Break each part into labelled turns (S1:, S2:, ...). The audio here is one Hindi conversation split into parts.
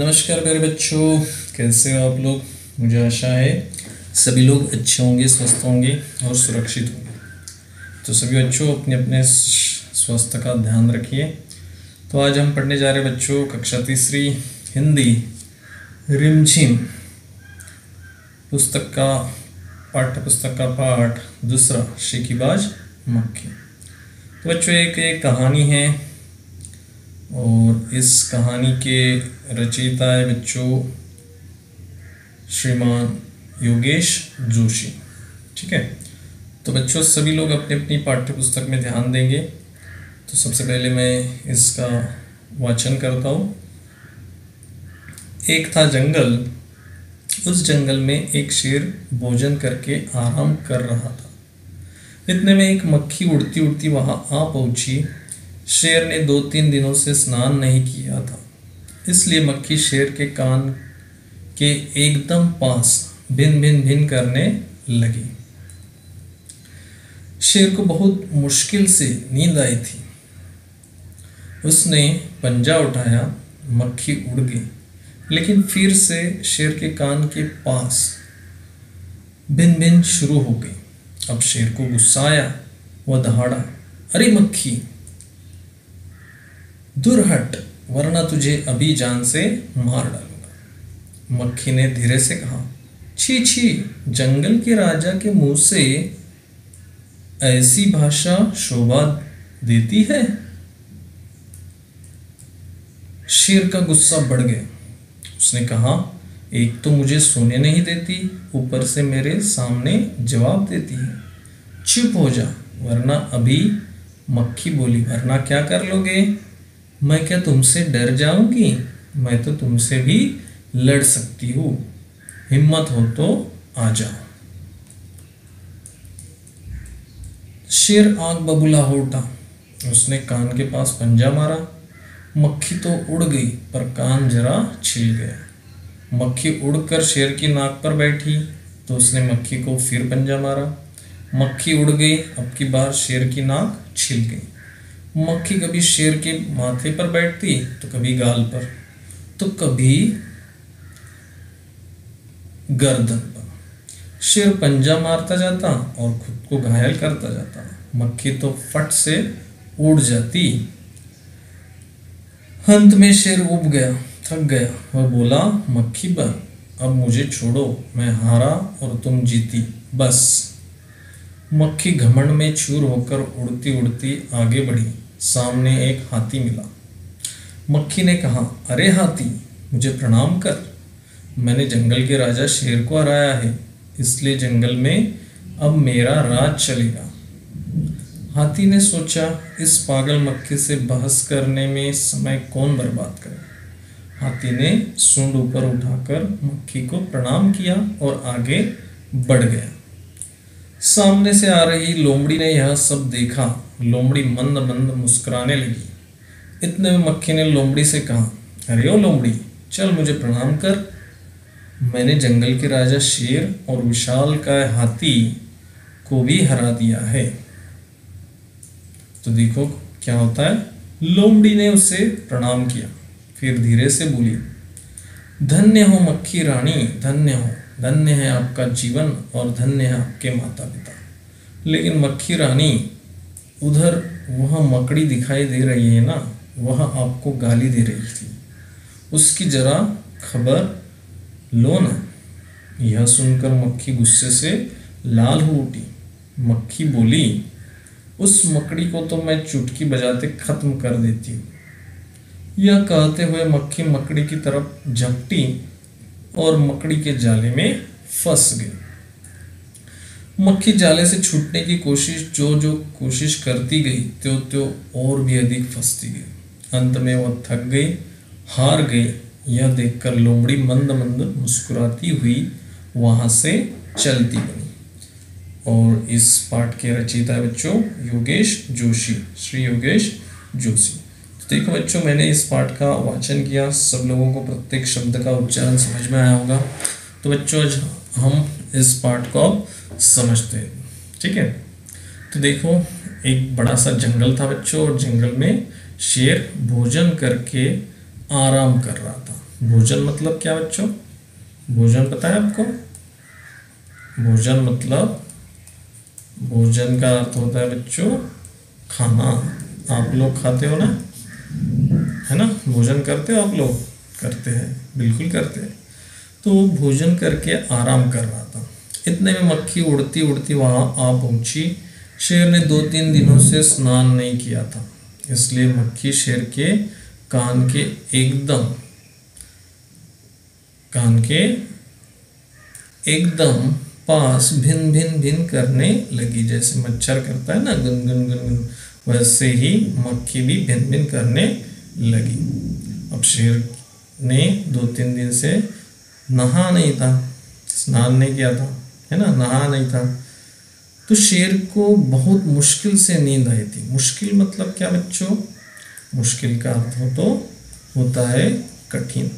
S1: नमस्कार प्यारे बच्चों, कैसे हो आप लोग। मुझे आशा है सभी लोग अच्छे होंगे, स्वस्थ होंगे और सुरक्षित होंगे। तो सभी बच्चों अपने अपने स्वास्थ्य का ध्यान रखिए। तो आज हम पढ़ने जा रहे हैं बच्चों कक्षा तीसरी हिंदी रिमझिम पुस्तक का पाठ्य पुस्तक का पाठ दूसरा शिकीबाज मक्खी। तो बच्चों एक कहानी है और इस कहानी के रचयिता है बच्चों श्रीमान योगेश जोशी। ठीक है, तो बच्चों सभी लोग अपनी अपनी पाठ्य पुस्तक में ध्यान देंगे। तो सबसे पहले मैं इसका वाचन करता हूँ। एक था जंगल, उस जंगल में एक शेर भोजन करके आराम कर रहा था। इतने में एक मक्खी उड़ती उड़ती वहां आ पहुंची। शेर ने 2-3 दिनों से स्नान नहीं किया था, इसलिए मक्खी शेर के कान के एकदम पास भिन भिन भिन करने लगी। शेर को बहुत मुश्किल से नींद आई थी। उसने पंजा उठाया, मक्खी उड़ गई, लेकिन फिर से शेर के कान के पास भिन भिन शुरू हो गई। अब शेर को गुस्सा आया, वह दहाड़ा, अरे मक्खी दूर हट, वरना तुझे अभी जान से मार डालूंगा। मक्खी ने धीरे से कहा, छी छी, जंगल के राजा के मुंह से ऐसी भाषा शोभा देती है। शेर का गुस्सा बढ़ गया। उसने कहा, एक तो मुझे सोने नहीं देती, ऊपर से मेरे सामने जवाब देती है। चुप हो जा, वरना अभी। मक्खी बोली, वरना क्या कर लोगे? मैं क्या तुमसे डर जाऊंगी? मैं तो तुमसे भी लड़ सकती हूँ। हिम्मत हो तो आ जाओ। शेर आग बबूला हो उठा। उसने कान के पास पंजा मारा। मक्खी तो उड़ गई, पर कान जरा छिल गया। मक्खी उड़कर शेर की नाक पर बैठी तो उसने मक्खी को फिर पंजा मारा। मक्खी उड़ गई, अब की बार शेर की नाक छिल गई। मक्खी कभी शेर के माथे पर बैठती, तो कभी गाल पर, तो कभी गर्दन पर। शेर पंजा मारता जाता और खुद को घायल करता जाता। मक्खी तो फट से उड़ जाती। अंत में शेर उब गया, थक गया। वह बोला, मक्खी बन, अब मुझे छोड़ो, मैं हारा और तुम जीती, बस। मक्खी घमंड में चूर होकर उड़ती उड़ती आगे बढ़ी। सामने एक हाथी मिला। मक्खी ने कहा, अरे हाथी, मुझे प्रणाम कर। मैंने जंगल के राजा शेर को हराया है, इसलिए जंगल में अब मेरा राज चलेगा। हाथी ने सोचा, इस पागल मक्खी से बहस करने में समय कौन बर्बाद करे। हाथी ने सूंड ऊपर उठाकर मक्खी को प्रणाम किया और आगे बढ़ गया। सामने से आ रही लोमड़ी ने यह सब देखा। लोमड़ी मंद मंद मुस्कुराने लगी। इतने में मक्खी ने लोमड़ी से कहा, अरे ओ लोमड़ी, चल मुझे प्रणाम कर। मैंने जंगल के राजा शेर और विशालकाय हाथी को भी हरा दिया है। तो देखो क्या होता है। लोमड़ी ने उसे प्रणाम किया, फिर धीरे से बोली, धन्य हो मक्खी रानी, धन्य हो, धन्य है आपका जीवन और धन्य है आपके माता पिता। लेकिन मक्खी रानी, उधर वह मकड़ी दिखाई दे रही है ना, वह आपको गाली दे रही थी, उसकी जरा खबर लो ना। यह सुनकर मक्खी गुस्से से लाल हो उठी। मक्खी बोली, उस मकड़ी को तो मैं चुटकी बजाते खत्म कर देती हूँ। यह कहते हुए मक्खी मकड़ी की तरफ झपटी और मकड़ी के जाले में फंस गई। मक्खी जाले से छूटने की कोशिश जो कोशिश करती गई, त्यों त्यों और भी अधिक फंसती गई। अंत में वह थक गई, हार गई। यह देखकर लोमड़ी मंद मंद मुस्कुराती हुई वहां से चलती बनी। और इस पाठ के रचयिता बच्चों योगेश जोशी, श्री योगेश जोशी। तो देखो बच्चों, मैंने इस पाठ का वाचन किया। सब लोगों को प्रत्येक शब्द का उच्चारण समझ में आया होगा। तो बच्चों आज हम इस पाठ को समझते हैं। ठीक है, तो देखो एक बड़ा सा जंगल था बच्चों, और जंगल में शेर भोजन करके आराम कर रहा था। भोजन मतलब क्या बच्चों? भोजन पता है आपको? भोजन मतलब, भोजन का अर्थ होता है बच्चों खाना। आप लोग खाते हो ना, है ना? भोजन करते हो आप लोग? करते हैं, बिल्कुल करते हैं। तो भोजन करके आराम कर रहा था, इतने में मक्खी उड़ती उड़ती वहां आ पहुंची। शेर ने 2-3 दिनों से स्नान नहीं किया था, इसलिए मक्खी शेर के कान के एकदम कान के एकदम पास भिन भिन भिन करने लगी। जैसे मच्छर करता है ना गुन गुन गुन गुन, वैसे ही मक्खी भी भिन भिन करने लगी। अब शेर ने 2-3 दिन से नहा नहीं था, स्नान नहीं किया था, है ना, नहा नहीं था। तो शेर को बहुत मुश्किल से नींद आई थी। मुश्किल मतलब क्या बच्चों? मुश्किल का अर्थ होता है कठिन,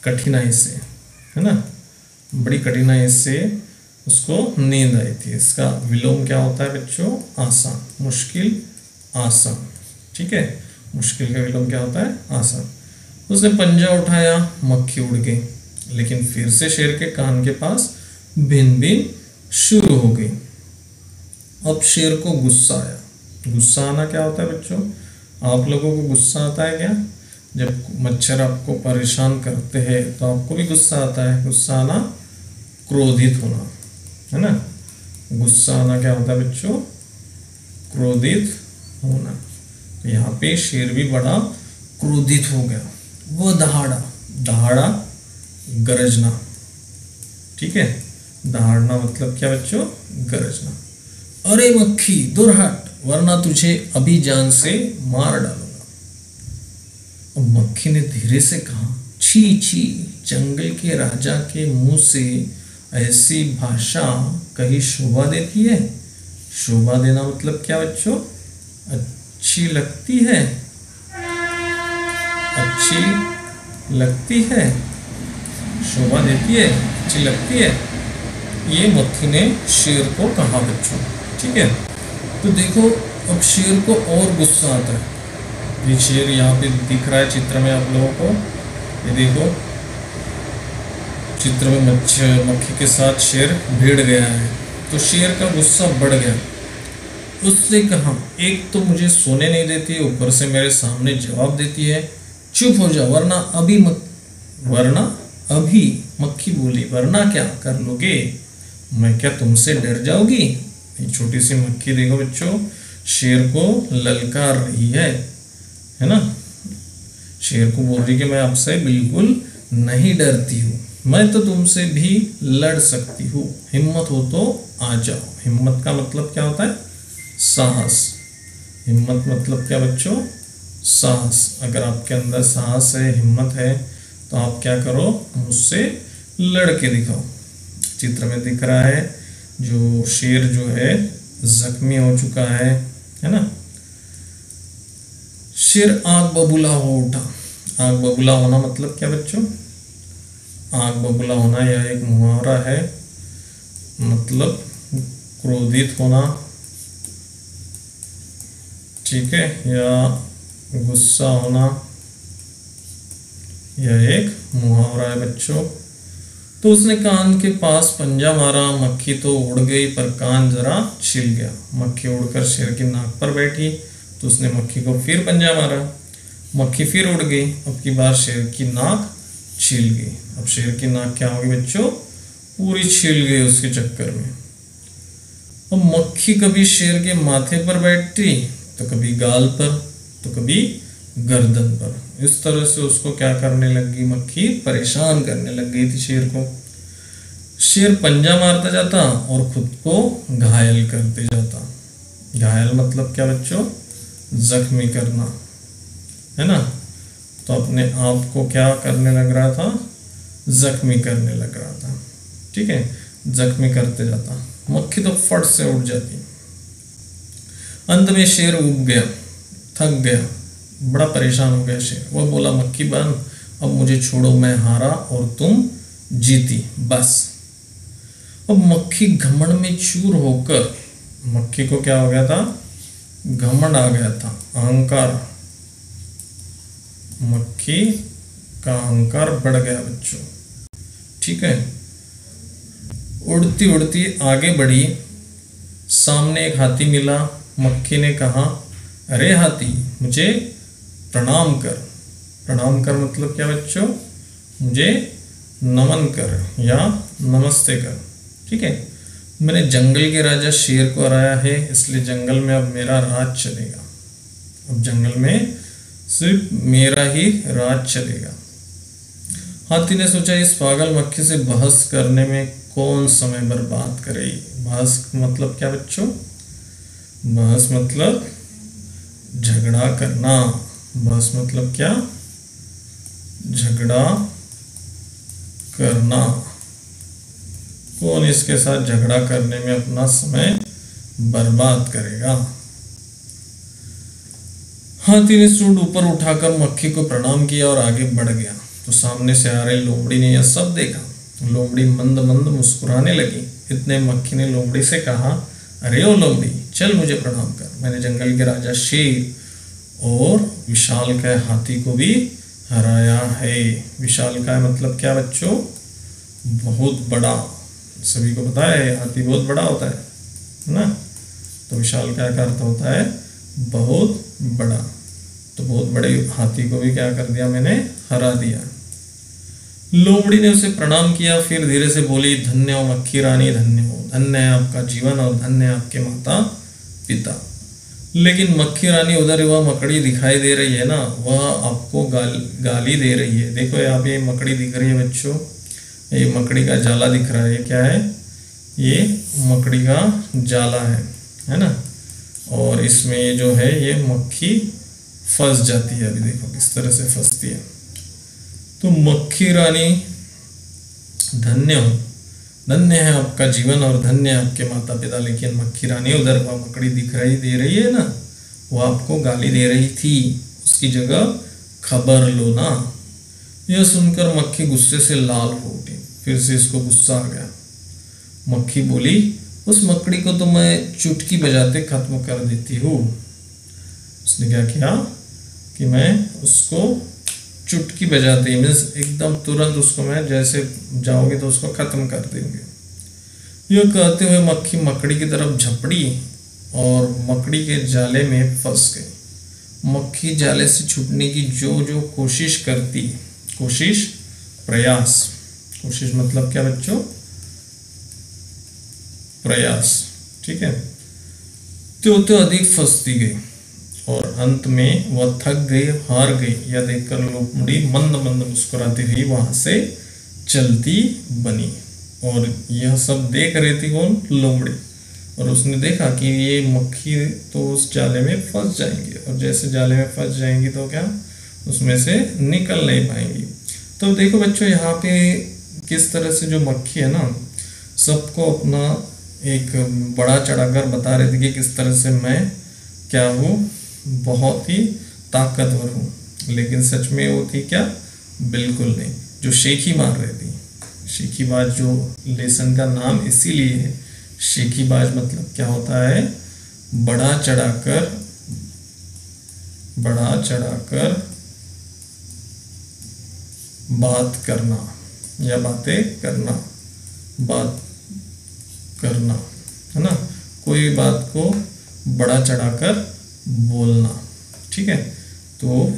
S1: कठिनाई से, है ना, बड़ी कठिनाई से उसको नींद आई थी। इसका विलोम क्या होता है बच्चों? आसान। मुश्किल आसान, ठीक है। मुश्किल का विलोम क्या होता है? आसान। उसने पंजा उठाया, मक्खी उड़ गई, लेकिन फिर से शेर के कान के पास भिन भिन शुरू हो गई। अब शेर को गुस्सा आया। गुस्सा आना क्या होता है बच्चों? आप लोगों को गुस्सा आता है क्या? जब मच्छर आपको परेशान करते हैं तो आपको भी गुस्सा आता है। गुस्सा आना क्रोधित होना, है ना। गुस्सा आना क्या होता है बच्चों? क्रोधित होना। तो यहाँ पे शेर भी बड़ा क्रोधित हो गया। वो दहाड़ा, दहाड़ा गरजना, ठीक है। दहाड़ना मतलब क्या बच्चों? गरजना। अरे मक्खी दूर हट, वरना तुझे अभी जान से मार डालूंगा। अब मक्खी ने धीरे से कहा, छी छी, जंगल के राजा के मुंह से ऐसी भाषा कहीं शोभा देती है? शोभा देना मतलब क्या बच्चों? अच्छी लगती है, अच्छी लगती है, शोभा देती है, अच्छी लगती है। ये मक्खी ने शेर को कहा बच्चों, ठीक है। तो देखो अब शेर को और गुस्सा आता है। ये शेर यहाँ पे दिख रहा है चित्र में आप लोगों को, ये देखो चित्र में मक्खी के साथ शेर भिड़ गया है। तो शेर का गुस्सा बढ़ गया। उसने कहा, एक तो मुझे सोने नहीं देती, ऊपर से मेरे सामने जवाब देती है। चुप हो जा, वरना अभी मक्खी बोली, वरना क्या कर लोगे? मैं क्या तुमसे डर जाऊंगी? ये छोटी सी मक्खी देखो बच्चों शेर को ललकार रही है ना। शेर को बोल रही कि मैं आपसे बिल्कुल नहीं डरती हूँ, मैं तो तुमसे भी लड़ सकती हूँ, हिम्मत हो तो आ जाओ। हिम्मत का मतलब क्या होता है? साहस। हिम्मत मतलब क्या बच्चों? साहस। अगर आपके अंदर साहस है, हिम्मत है, तो आप क्या करो? मुझसे लड़ के दिखाओ। चित्र में दिख रहा है जो शेर जो है जख्मी हो चुका है ना। शेर आग बबूला हो उठा। आग बबूला होना मतलब क्या बच्चों? आग बबूला होना यह एक मुहावरा है, मतलब क्रोधित होना, ठीक है, या गुस्सा होना, यह एक मुहावरा है बच्चों। तो उसने कान के पास पंजा मारा, मक्खी तो उड़ गई पर कान जरा छिल गया। मक्खी उड़कर शेर की नाक पर बैठी तो उसने मक्खी को फिर पंजा मारा, मक्खी फिर उड़ गई। अब की बार शेर की नाक छिल गई। अब शेर की नाक क्या होगी बच्चों? पूरी छिल गई उसके चक्कर में। अब मक्खी कभी शेर के माथे पर बैठती, तो कभी गाल पर, तो कभी गर्दन पर। इस तरह से उसको क्या करने लगी? मक्खी परेशान करने लग गई थी शेर को। शेर पंजा मारता जाता और खुद को घायल करते जाता। घायल मतलब क्या बच्चों? जख्मी करना, है ना। तो अपने आप को क्या करने लग रहा था? जख्मी करने लग रहा था, ठीक है, जख्मी करते जाता। मक्खी तो फट से उड़ जाती। अंत में शेर उब गया, थक गया, बड़ा परेशान हो गया शेर। वह बोला, मक्खी बहन अब मुझे छोड़ो, मैं हारा और तुम जीती, बस। अब मक्खी घमंड में चूर होकर, मक्खी को क्या हो गया था? घमंड आ गया था, अहंकार। मक्खी का अहंकार बढ़ गया बच्चों। ठीक है, उड़ती उड़ती आगे बढ़ी, सामने एक हाथी मिला। मक्खी ने कहा, अरे हाथी, मुझे प्रणाम कर। प्रणाम कर मतलब क्या बच्चों? मुझे नमन कर या नमस्ते कर। ठीक है, मैंने जंगल के राजा शेर को हराया है, इसलिए जंगल में अब मेरा राज चलेगा। अब जंगल में सिर्फ मेरा ही राज चलेगा। हाथी ने सोचा, इस पागल मक्खी से बहस करने में कौन समय बर्बाद करे। बहस मतलब क्या बच्चों? बहस मतलब झगड़ा करना। बहस मतलब क्या? झगड़ा करना। कौन इसके साथ झगड़ा करने में अपना समय बर्बाद करेगा। हाथी ने सूंड ऊपर उठाकर मक्खी को प्रणाम किया और आगे बढ़ गया। तो सामने से आ रही लोमड़ी ने यह सब देखा। लोमड़ी मंद मंद मुस्कुराने लगी। इतने मक्खी ने लोमड़ी से कहा, अरे ओ लोमड़ी, चल मुझे प्रणाम कर। मैंने जंगल के राजा शेर और विशालकाय हाथी को भी हराया है। विशालकाय मतलब क्या बच्चों? बहुत बड़ा। सभी को पता है हाथी बहुत बड़ा होता है ना। तो विशालकाय का अर्थ होता है बहुत बड़ा। तो बहुत बड़े हाथी को भी क्या कर दिया मैंने? हरा दिया। लोमड़ी ने उसे प्रणाम किया, फिर धीरे से बोली, धन्य हो मक्खी रानी, धन्य हो। धन्य है आपका जीवन और धन्य है आपके माता पिता। लेकिन मक्खी रानी, उधर वह मकड़ी दिखाई दे रही है ना, वह आपको गाली दे रही है। देखो यहाँ पे मकड़ी दिख रही है बच्चों, ये मकड़ी का जाला दिख रहा है। ये क्या है? ये मकड़ी का जाला है ना। और इसमें ये जो है ये मक्खी फंस जाती है। अभी देखो किस तरह से फंसती है। तो मक्खी रानी, धन्य हो, धन्य है आपका जीवन और धन्य है आपके माता पिता। लेकिन मक्खी रानी, उधर वह मकड़ी दिख रही दे रही है ना, वो आपको गाली दे रही थी, उसकी जगह खबर लो ना। यह सुनकर मक्खी गुस्से से लाल हो उठी। फिर से इसको गुस्सा आ गया। मक्खी बोली, उस मकड़ी को तो मैं चुटकी बजाते खत्म कर देती हूँ। उसने क्या किया कि मैं उसको चुटकी बजाते ही, मीन्स एकदम तुरंत उसको मैं, जैसे जाओगे तो उसको खत्म कर देंगे। यह कहते हुए मक्खी मकड़ी की तरफ झपड़ी और मकड़ी के जाले में फंस गई। मक्खी जाले से छूटने की जो जो कोशिश करती, कोशिश प्रयास, कोशिश मतलब क्या बच्चों? प्रयास। ठीक है, तो अधिक फंसती गई और अंत में वह थक गई, हार गई। यह देखकर लोमड़ी मंद मंद मुस्कुराती हुई वहां से चलती बनी। और यह सब देख रही थी कौन? लोमड़ी। और उसने देखा कि ये मक्खी तो उस जाले में फंस जाएंगी, और जैसे जाले में फंस जाएंगी तो क्या उसमें से निकल नहीं पाएंगी। तो देखो बच्चों, यहाँ पे किस तरह से जो मक्खी है ना, सबको अपना एक बड़ा चढ़ाकर बता रही थी कि किस तरह से मैं क्या हूँ, बहुत ही ताकतवर हूँ। लेकिन सच में वो थी क्या? बिल्कुल नहीं। जो शेखी मार रही थी, शेखीबाज, जो लेसन का नाम इसीलिए है। शेखीबाज मतलब क्या होता है? बढ़ा चढ़ाकर बात करना या बातें करना, बात करना है ना, कोई बात को बढ़ा चढ़ाकर बोलना। ठीक है, तो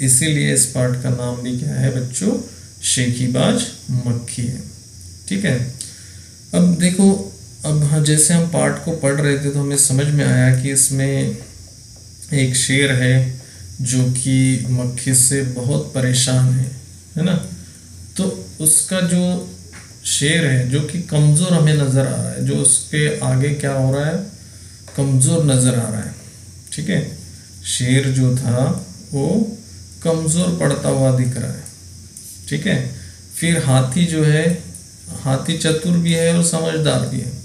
S1: इसीलिए इस पाठ का नाम भी क्या है बच्चों? शेखीबाज मक्खी है। ठीक है, अब देखो, अब हाँ, जैसे हम पाठ को पढ़ रहे थे तो हमें समझ में आया कि इसमें एक शेर है जो कि मक्खी से बहुत परेशान है ना। तो उसका जो शेर है जो कि कमज़ोर हमें नज़र आ रहा है, जो उसके आगे क्या हो रहा है? कमज़ोर नज़र आ रहा है। ठीक है, शेर जो था वो कमज़ोर पड़ता हुआ दिख रहा है। ठीक है, फिर हाथी जो है, हाथी चतुर भी है और समझदार भी है।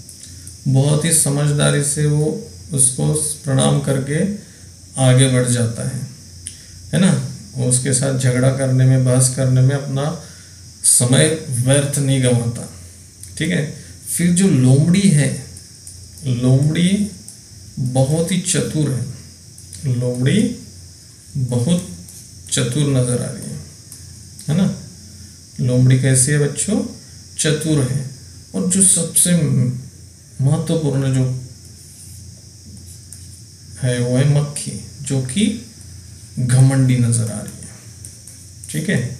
S1: बहुत ही समझदारी से वो उसको प्रणाम करके आगे बढ़ जाता है ना। वो उसके साथ झगड़ा करने में, बहस करने में अपना समय व्यर्थ नहीं गंवाता। ठीक है, फिर जो लोमड़ी है, लोमड़ी बहुत ही चतुर है। लोमड़ी बहुत चतुर नजर आ रही है ना। लोमड़ी कैसी है बच्चों? चतुर है। और जो सबसे महत्वपूर्ण जो है वो है मक्खी, जो कि घमंडी नजर आ रही है। ठीक है,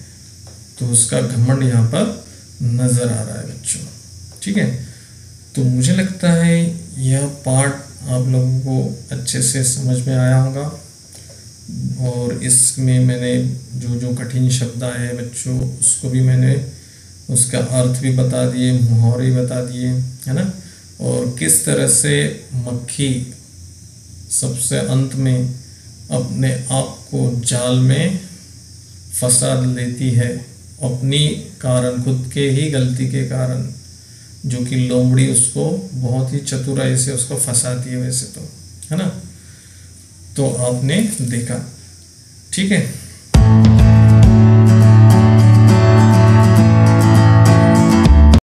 S1: तो उसका घमंड यहाँ पर नजर आ रहा है बच्चों। ठीक है, तो मुझे लगता है यह पार्ट आप लोगों को अच्छे से समझ में आया होगा। और इसमें मैंने जो जो कठिन शब्द आए हैं बच्चों, उसको भी मैंने उसका अर्थ भी बता दिए, मुहावरे बता दिए, है ना। और किस तरह से मक्खी सबसे अंत में अपने आप को जाल में फंसा लेती है, अपनी कारण, खुद के ही गलती के कारण, जो कि लोमड़ी उसको बहुत ही चतुराई से उसको फंसाती है वैसे तो, है ना। तो आपने देखा, ठीक है।